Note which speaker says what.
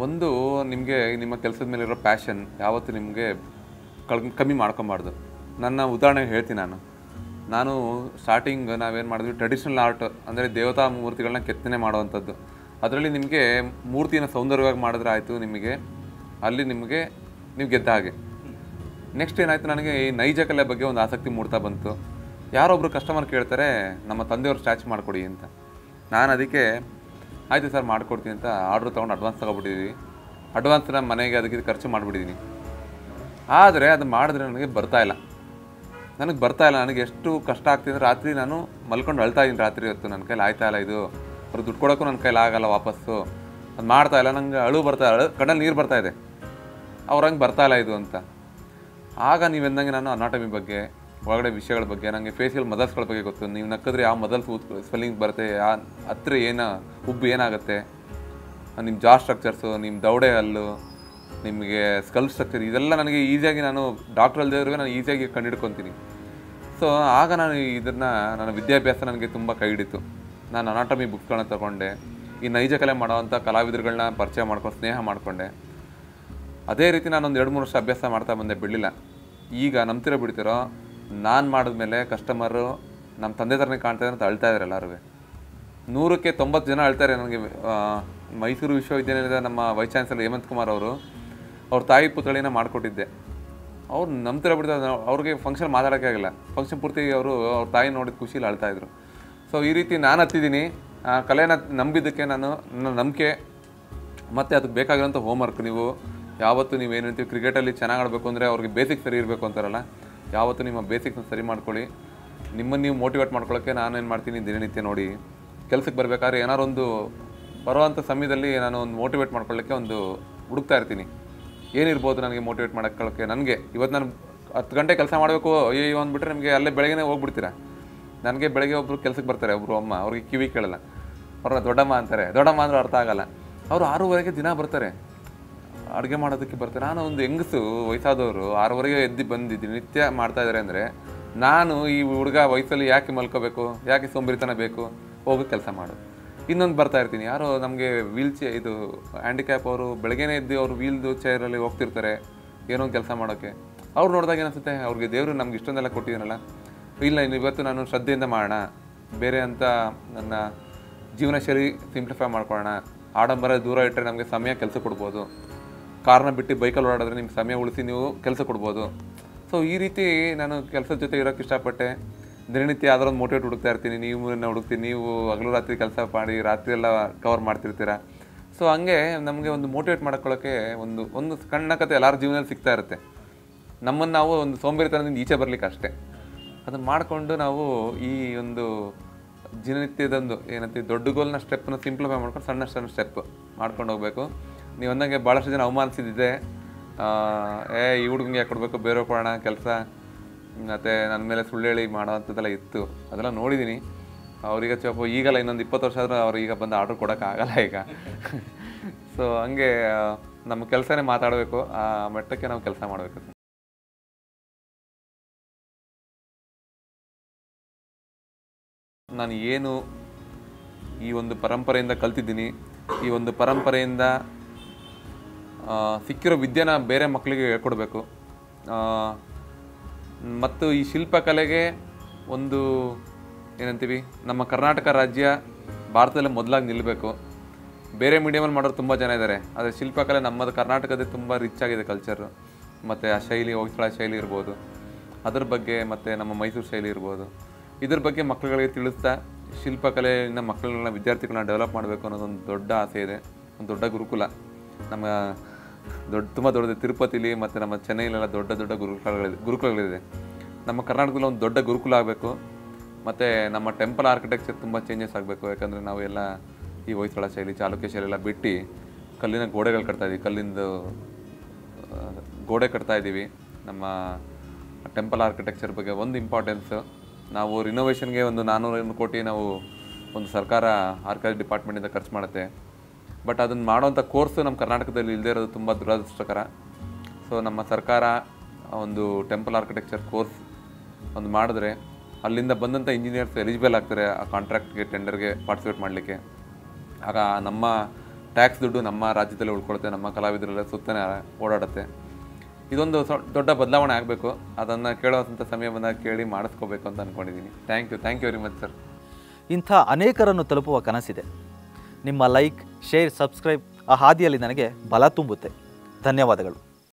Speaker 1: ಒಂದು ನಿಮಗೆ ನಿಮ್ಮ ಕೆಲಸದ ಮೇಲಿರೋ ಪ್ಯಾಷನ್ ಯಾವತ್ತೂ ನಿಮಗೆ ಕಮ್ಮಿ ಮಾಡ್ಕೊಬಾರ್ದು. ನನ್ನ ಉದಾಹರಣೆ ಹೇಳ್ತೀನಿ ನಾನು ಸ್ಟಾರ್ಟಿಂಗ್ ನಾವೇನು ಮಾಡಿದ್ವಿ, ಟ್ರೆಡಿಷ್ನಲ್ ಆರ್ಟ್ ಅಂದರೆ ದೇವತಾ ಮೂರ್ತಿಗಳನ್ನ ಕೆತ್ತನೆ ಮಾಡುವಂಥದ್ದು. ಅದರಲ್ಲಿ ನಿಮಗೆ ಮೂರ್ತಿನ ಸೌಂದರ್ಯವಾಗಿ ಮಾಡಿದ್ರೆ ಆಯಿತು, ನಿಮಗೆ ಅಲ್ಲಿ ನಿಮಗೆ ನೀವು ಗೆದ್ದ ಹಾಗೆ. ನೆಕ್ಸ್ಟ್ ಏನಾಯಿತು, ನನಗೆ ಈ ನೈಜ ಕಲೆ ಬಗ್ಗೆ ಒಂದು ಆಸಕ್ತಿ ಮೂಡ್ತಾ ಬಂತು. ಯಾರೊಬ್ಬರು ಕಸ್ಟಮರ್ ಕೇಳ್ತಾರೆ ನಮ್ಮ ತಂದೆಯವ್ರು ಸ್ಟ್ಯಾಚು ಮಾಡಿಕೊಡಿ ಅಂತ. ನಾನು ಅದಕ್ಕೆ ಆಯಿತು ಸರ್ ಮಾಡಿಕೊಡ್ತೀನಿ ಅಂತ ಆರ್ಡ್ರ್ ತೊಗೊಂಡು ಅಡ್ವಾನ್ಸ್ ತೊಗೊಬಿಟ್ಟಿದ್ದೀವಿ. ಅಡ್ವಾನ್ಸ್ನ ಮನೆಗೆ ಅದಕ್ಕೆ ಖರ್ಚು ಮಾಡಿಬಿಟ್ಟಿದ್ದೀನಿ. ಆದರೆ ಅದು ಮಾಡಿದ್ರೆ ನನಗೆ ಬರ್ತಾಯಿಲ್ಲ. ನನಗೆ ಎಷ್ಟು ಕಷ್ಟ ಆಗ್ತಿದೆ. ರಾತ್ರಿ ನಾನು ಮಲ್ಕೊಂಡು ಅಳ್ತಾ ಇದ್ದೀನಿ. ರಾತ್ರಿ ಹೊತ್ತು ನನ್ನ ಕೈಲಿ ಆಯ್ತಾಯಿಲ್ಲ, ಇದು ಅವ್ರು ದುಡ್ಡು ಕೊಡೋಕ್ಕೂ ನನ್ನ ಕೈಲಿ ಆಗಲ್ಲ ವಾಪಸ್ಸು, ಅದು ಮಾಡ್ತಾಯಿಲ್ಲ. ನಂಗೆ ಕಣ್ಣಲ್ಲಿ ನೀರು ಬರ್ತಾಯಿದೆ, ಅವ್ರಂಗೆ ಬರ್ತಾಯಿಲ್ಲ ಇದು ಅಂತ. ಆಗ ನೀವೆಂದಂಗೆ ನಾನು ಅನಾಟಮಿ ಬಗ್ಗೆ, ಒಳಗಡೆ ವಿಷಯಗಳ ಬಗ್ಗೆ, ನನಗೆ ಫೇಶಿಯಲ್ ಮದಲ್ಸ್ಗಳ ಬಗ್ಗೆ ಗೊತ್ತು. ನೀವು ನಕ್ಕಿದ್ರೆ ಯಾವ ಮದಲ್ಸ್ ಸ್ವೆಲ್ಲಿಂಗ್ ಬರುತ್ತೆ, ಹತ್ರ ಉಬ್ಬು ಏನಾಗುತ್ತೆ, ನಿಮ್ಮ ಜಾ ಸ್ಟ್ರಕ್ಚರ್ಸು, ನಿಮ್ಮ ದೌಡೆ ಹಲ್ಲು, ನಿಮಗೆ ಸ್ಕಲ್ ಸ್ಟ್ರಕ್ಚರ್, ಇದೆಲ್ಲ ನನಗೆ ಈಸಿಯಾಗಿ ನಾನು ಡಾಕ್ಟ್ರ್ ಅಲ್ಲದೆ ನಾನು ಈಸಿಯಾಗಿ ಕಂಡುಹಿಡ್ಕೊತೀನಿ. ಸೊ ಆಗ ನಾನು ನನ್ನ ವಿದ್ಯಾಭ್ಯಾಸ ನನಗೆ ತುಂಬ ಕೈ ಹಿಡಿತು. ನಾನು ಅನಾಟಮಿ ಬುಕ್ಸ್ಗಳನ್ನ ತಗೊಂಡೆ, ಈ ನೈಜ ಕಲೆ ಮಾಡೋವಂಥ ಕಲಾವಿದರುಗಳನ್ನ ಪರಿಚಯ ಮಾಡ್ಕೊಂಡು ಸ್ನೇಹ ಮಾಡಿಕೊಂಡೆ. ಅದೇ ರೀತಿ ನಾನೊಂದು 2-3 ವರ್ಷ ಅಭ್ಯಾಸ ಮಾಡ್ತಾ ಬಂದೆ, ಬಿಡಲಿಲ್ಲ. ಈಗ ನಂಬ್ತಿರೋ ಬಿಡ್ತಿರೋ, ನಾನು ಮಾಡಿದ್ಮೇಲೆ ಕಸ್ಟಮರು ನಮ್ಮ ತಂದೆ ಥರನೇ ಕಾಣ್ತಾರೆ ಅಂತ ಅಳ್ತಾ ಇದ್ದಾರೆ ಎಲ್ಲರೂ. 100ಕ್ಕೆ 90 ಜನ ಅಳ್ತಾರೆ. ನನಗೆ ಮೈಸೂರು ವಿಶ್ವವಿದ್ಯಾನಿಲಯದ ನಮ್ಮ ವೈಸ್ ಚಾನ್ಸಲರ್ ಹೇಮಂತ್ ಕುಮಾರ್ ಅವರು ಅವ್ರ ತಾಯಿ ಪುತ್ಥಳಿನ ಮಾಡಿಕೊಟ್ಟಿದ್ದೆ. ಅವ್ರು ನಂಬ್ತಿರೋ ಬಿಡ್ತಾರೆ, ಅವ್ರಿಗೆ ಫಂಕ್ಷನ್ ಮಾತಾಡೋಕ್ಕೆ ಆಗಿಲ್ಲ. ಫಂಕ್ಷನ್ ಪೂರ್ತಿ ಅವ್ರ ತಾಯಿ ನೋಡಿದ ಖುಷಿಲಿ ಅಳ್ತಾಯಿದ್ರು. ಸೊ ಈ ರೀತಿ ನಾನು ಹತ್ತಿದ್ದೀನಿ. ಕಲೆನ ನಂಬಿದ್ದಕ್ಕೆ ನನ್ನ ನಂಬಿಕೆ ಮತ್ತು ಅದಕ್ಕೆ ಬೇಕಾಗಿರೋಂಥ ಹೋಮ್ವರ್ಕ್. ನೀವು ಯಾವತ್ತೂ ನೀವೇನು ಹೇಳ್ತೀವಿ, ಕ್ರಿಕೆಟಲ್ಲಿ ಚೆನ್ನಾಗಿ ಆಡಬೇಕು ಅಂದರೆ ಅವ್ರಿಗೆ ಬೇಸಿಕ್ ಸರಿ ಇರಬೇಕು ಅಂತಾರಲ್ಲ, ಯಾವತ್ತೂ ನಿಮ್ಮ ಬೇಸಿಕ್ನ ಸರಿ ಮಾಡ್ಕೊಳ್ಳಿ. ನಿಮ್ಮನ್ನು ನೀವು ಮೋಟಿವೇಟ್ ಮಾಡ್ಕೊಳ್ಳೋಕ್ಕೆ ನಾನೇನು ಮಾಡ್ತೀನಿ, ದಿನನಿತ್ಯ ನೋಡಿ ಕೆಲಸಕ್ಕೆ ಬರಬೇಕಾದ್ರೆ ಏನಾರು ಒಂದು ಬರುವಂಥ ಸಮಯದಲ್ಲಿ ನಾನು ಒಂದು ಮೋಟಿವೇಟ್ ಮಾಡ್ಕೊಳ್ಳೋಕ್ಕೆ ಒಂದು ಹುಡುಕ್ತಾ ಇರ್ತೀನಿ. ಏನಿರ್ಬೋದು ನನಗೆ ಮೋಟಿವೇಟ್ ಮಾಡೋಕ್ಕೆ. ನನಗೆ ಇವತ್ತು ನಾನು 10 ಗಂಟೆ ಕೆಲಸ ಮಾಡಬೇಕು ಅಯ್ಯೋ ಅಂದ್ಬಿಟ್ರೆ ನಿಮಗೆ ಅಲ್ಲೇ ಬೆಳಗ್ಗೆ ಹೋಗ್ಬಿಡ್ತೀರಾ. ನನಗೆ ಬೆಳಗ್ಗೆ ಒಬ್ಬರು ಕೆಲಸಕ್ಕೆ ಬರ್ತಾರೆ, ಒಬ್ಬರು ಅಮ್ಮ, ಅವ್ರಿಗೆ ಕಿವಿ ಕೇಳಲ್ಲ, ಅವ್ರನ್ನ ದೊಡ್ಡಮ್ಮ ಅಂತಾರೆ. ದೊಡ್ಡಮ್ಮ ಅಂದ್ರೆ ಅರ್ಥ ಆಗಲ್ಲ. ಅವರು 6:30ಗೆ ದಿನ ಬರ್ತಾರೆ, ಅಡುಗೆ ಮಾಡೋದಕ್ಕೆ ಬರ್ತಾರೆ. ನಾನು ಒಂದು ಹೆಂಗಸು ವಯಸ್ಸಾದವರು 6:30ಗೆ ಎದ್ದು ಬಂದಿದ್ದೀನಿ, ನಿತ್ಯ ಮಾಡ್ತಾಯಿದ್ದಾರೆ ಅಂದರೆ ನಾನು ಈ ಹುಡುಗ ವಯಸ್ಸಲ್ಲಿ ಯಾಕೆ ಮಲ್ಕೋಬೇಕು, ಯಾಕೆ ಸೋಂಬೇರಿತನ ಬೇಕು, ಹೋಗಿ ಕೆಲಸ ಮಾಡು. ಇನ್ನೊಂದು ಬರ್ತಾ ಇರ್ತೀನಿ, ಯಾರೋ ನಮಗೆ ಇದು ಹ್ಯಾಂಡಿಕ್ಯಾಪ್ ಅವರು ಬೆಳಗ್ಗೆನೇ ಎದ್ದು ಅವರು ವೀಲ್ದು ಚೇರಲ್ಲಿ ಹೋಗ್ತಿರ್ತಾರೆ ಏನೋ ಒಂದು ಕೆಲಸ ಮಾಡೋಕ್ಕೆ. ಅವ್ರು ನೋಡಿದಾಗ ಏನಿಸುತ್ತೆ, ಅವ್ರಿಗೆ ದೇವರು ನಮ್ಗೆ ಇಷ್ಟೊಂದೆಲ್ಲ ಕೊಟ್ಟಿದ್ದೀನಲ್ಲ, ಇಲ್ಲ ಇವತ್ತು ನಾನು ಶ್ರದ್ಧೆಯಿಂದ ಮಾಡೋಣ, ಬೇರೆ ಅಂತ ನನ್ನ ಜೀವನ ಶೈಲಿ ಸಿಂಪ್ಲಿಫೈ ಮಾಡ್ಕೊಳ್ಳೋಣ. ಆಡಂಬರ ದೂರ ಇಟ್ಟರೆ ನಮಗೆ ಸಮಯ ಕೆಲಸ ಕೊಡ್ಬೋದು, ಕಾರ್ನ ಬಿಟ್ಟು ಬೈಕಲ್ಲಿ ಓಡಾಡಿದ್ರೆ ನಿಮ್ಗೆ ಸಮಯ ಉಳಿಸಿ ನೀವು ಕೆಲಸ ಕೊಡ್ಬೋದು. ಸೊ ಈ ರೀತಿ ನಾನು ಕೆಲಸದ ಜೊತೆ ಇರೋಕ್ಕೆ ಇಷ್ಟಪಟ್ಟೆ. ದಿನನಿತ್ಯ ಯಾವ್ದಾರು ಒಂದು ಮೋಟಿವೇಟ್ ಹುಡುಕ್ತಾ ಇರ್ತೀನಿ. ನೀವು ಹುಡುಕ್ತೀನಿ, ನೀವು ಹಗಲು ರಾತ್ರಿ ಕೆಲಸ ಮಾಡಿ ರಾತ್ರಿ ಎಲ್ಲ ಕವರ್ ಮಾಡ್ತಿರ್ತೀರ. ಸೊ ಹಂಗೆ ನಮಗೆ ಒಂದು ಮೋಟಿವೇಟ್ ಮಾಡ್ಕೊಳ್ಳೋಕ್ಕೆ ಒಂದು ಸಣ್ಣ ಕತೆ ಎಲ್ಲರ ಜೀವನದಲ್ಲಿ ಸಿಗ್ತಾ ಇರುತ್ತೆ. ನಮ್ಮನ್ನು ನಾವು ಒಂದು ಸೋಂಬೇರಿತನದಿಂದ ಈಚೆ ಬರಲಿಕ್ಕೆ ಅಷ್ಟೇ. ಅದನ್ನು ಮಾಡಿಕೊಂಡು ನಾವು ಈ ಒಂದು ದಿನನಿತ್ಯದೊಂದು ಏನಂತೀವಿ ದೊಡ್ಡ ಗೋಲ್ನ ಸ್ಟೆಪ್ನ ಸಿಂಪ್ಲಿಫೈ ಮಾಡ್ಕೊಂಡು ಸಣ್ಣ ಸ್ಟೆಪ್ ಮಾಡ್ಕೊಂಡು ಹೋಗಬೇಕು. ನೀವು ಅಂದಂಗೆ ಭಾಳಷ್ಟು ಜನ ಅವಮಾನಿಸಿದ್ದೆ, ಈ ಹುಡುಗಂಗೆ ಯಾಕೆ ಕೊಡಬೇಕು, ಬೇರೆ ಕೊಡೋಣ ಕೆಲಸ, ಮತ್ತು ನನ್ನ ಮೇಲೆ ಸುಳ್ಳು ಹೇಳಿ ಮಾಡೋ ಅಂಥದ್ದೆಲ್ಲ ಇತ್ತು. ಅದೆಲ್ಲ ನೋಡಿದ್ದೀನಿ. ಅವ್ರಿಗೆ ಈಗಲ್ಲ ಇನ್ನೊಂದು 20 ವರ್ಷ ಆದರೂ ಅವ್ರು ಈಗ ಬಂದು ಆರ್ಡ್ರ್ ಕೊಡೋಕ್ಕಾಗಲ್ಲ ಈಗ. ಸೊ ಹಂಗೆ ನಮ್ಮ ಕೆಲಸನೇ ಮಾತಾಡಬೇಕು, ಆ ಮಟ್ಟಕ್ಕೆ ನಾವು ಕೆಲಸ ಮಾಡಬೇಕು. ನಾನು ಏನು ಈ ಒಂದು ಪರಂಪರೆಯಿಂದ ಕಲ್ತಿದ್ದೀನಿ, ಈ ಒಂದು ಪರಂಪರೆಯಿಂದ ಸಿಕ್ಕಿರೋ ವಿದ್ಯೆನ ಬೇರೆ ಮಕ್ಕಳಿಗೆ ಹೇಳ್ಕೊಡ್ಬೇಕು. ಮತ್ತು ಈ ಶಿಲ್ಪಕಲೆಗೆ ಒಂದು ಏನಂತೀವಿ, ನಮ್ಮ ಕರ್ನಾಟಕ ರಾಜ್ಯ ಭಾರತದಲ್ಲೇ ಮೊದಲಾಗಿ ನಿಲ್ಲಬೇಕು. ಬೇರೆ ಮೀಡಿಯಮಲ್ಲಿ ಮಾಡೋರು ತುಂಬ ಜನ ಇದ್ದಾರೆ, ಆದರೆ ಶಿಲ್ಪಕಲೆ ನಮ್ಮದು ಕರ್ನಾಟಕದ ತುಂಬ ರಿಚ್ ಆಗಿದೆ ಕಲ್ಚರು. ಮತ್ತು ಆ ಶೈಲಿ, ಹೊಯ್ಸಳ ಶೈಲಿ ಇರ್ಬೋದು, ಅದ್ರ ಬಗ್ಗೆ, ಮತ್ತು ನಮ್ಮ ಮೈಸೂರು ಶೈಲಿ ಇರ್ಬೋದು, ಇದ್ರ ಬಗ್ಗೆ ಮಕ್ಕಳುಗಳಿಗೆ ತಿಳಿಸ್ತಾ ಶಿಲ್ಪಕಲೆಯಿಂದ ಮಕ್ಕಳನ್ನ, ವಿದ್ಯಾರ್ಥಿಗಳನ್ನ ಡೆವಲಪ್ ಮಾಡಬೇಕು ಅನ್ನೋದೊಂದು ದೊಡ್ಡ ಆಸೆ ಇದೆ. ಒಂದು ದೊಡ್ಡ ಗುರುಕುಲ ನಮ್ಮ ತುಂಬ ದೊಡ್ಡದು ತಿರುಪತಿಲಿ ಮತ್ತು ನಮ್ಮ ಚೆನ್ನೈಲೆಲ್ಲ ದೊಡ್ಡ ಗುರುಕುಲಗಳಿದೆ. ನಮ್ಮ ಕರ್ನಾಟಕದಲ್ಲಿ ಒಂದು ದೊಡ್ಡ ಗುರುಕುಲ ಆಗಬೇಕು. ಮತ್ತು ನಮ್ಮ ಟೆಂಪಲ್ ಆರ್ಕಿಟೆಕ್ಚರ್ ತುಂಬ ಚೇಂಜಸ್ ಆಗಬೇಕು. ಯಾಕಂದರೆ ನಾವು ಎಲ್ಲ ಈ ಹೊಯ್ಸಳ ಶೈಲಿ, ಚಾಲುಕ್ಯ ಶೈಲಿ ಎಲ್ಲ ಬಿಟ್ಟು ಕಲ್ಲಿನ ಗೋಡೆಗಳು ಕಟ್ತಾಯಿದ್ದೀವಿ, ಕಲ್ಲಿಂದ ಗೋಡೆ ಕಟ್ತಾಯಿದ್ದೀವಿ. ನಮ್ಮ ಟೆಂಪಲ್ ಆರ್ಕಿಟೆಕ್ಚರ್ ಬಗ್ಗೆ ಒಂದು ಇಂಪಾರ್ಟೆನ್ಸು. ನಾವು ರಿನೋವೇಷನ್ಗೆ ಒಂದು 400 ಕೋಟಿ ನಾವು ಒಂದು ಸರ್ಕಾರ ಆರ್ಕಿಟೆಕ್ಚರ್ ಡಿಪಾರ್ಟ್ಮೆಂಟಿಂದ ಖರ್ಚು ಮಾಡುತ್ತೆ. ಬಟ್ ಅದನ್ನು ಮಾಡೋವಂಥ ಕೋರ್ಸು ನಮ್ಮ ಕರ್ನಾಟಕದಲ್ಲಿ ಇಲ್ಲದೇ ಇರೋದು ತುಂಬ ದುರದೃಷ್ಟಕರ. ಸೊ ನಮ್ಮ ಸರ್ಕಾರ ಒಂದು ಟೆಂಪಲ್ ಆರ್ಕಿಟೆಕ್ಚರ್ ಕೋರ್ಸ್ ಒಂದು ಮಾಡಿದ್ರೆ ಅಲ್ಲಿಂದ ಬಂದಂಥ ಇಂಜಿನಿಯರ್ಸ್ ಎಲಿಜಿಬಲ್ ಆಗ್ತಾರೆ ಆ ಕಾಂಟ್ರಾಕ್ಟ್ಗೆ, ಟೆಂಡರ್ಗೆ ಪಾರ್ಟಿಸಿಪೇಟ್ ಮಾಡಲಿಕ್ಕೆ. ಆಗ ನಮ್ಮ ಟ್ಯಾಕ್ಸ್ ದುಡ್ಡು ನಮ್ಮ ರಾಜ್ಯದಲ್ಲೇ ಉಳ್ಕೊಳುತ್ತೆ, ನಮ್ಮ ಕಲಾವಿದರೆಲ್ಲ ಸುತ್ತನೇ ಓಡಾಡುತ್ತೆ. ಇದೊಂದು ದೊಡ್ಡ ಬದಲಾವಣೆ ಆಗಬೇಕು. ಅದನ್ನು ಕೇಳೋವಂಥ ಸಮಯ ಬಂದಾಗ ಕೇಳಿ ಮಾಡಿಸ್ಕೋಬೇಕು ಅಂತ ಅಂದ್ಕೊಂಡಿದ್ದೀನಿ. Thank you very much sir.
Speaker 2: ಇಂಥ ಅನೇಕರನ್ನು ತಲುಪುವ ಕನಸಿದೆ. ನಿಮ್ಮ ಲೈಕ್, ಶೇರ್, ಸಬ್ಸ್ಕ್ರೈಬ್ ಆ ಹಾದಿಯಲ್ಲಿ ನನಗೆ ಬಲ ತುಂಬುತ್ತೆ. ಧನ್ಯವಾದಗಳು.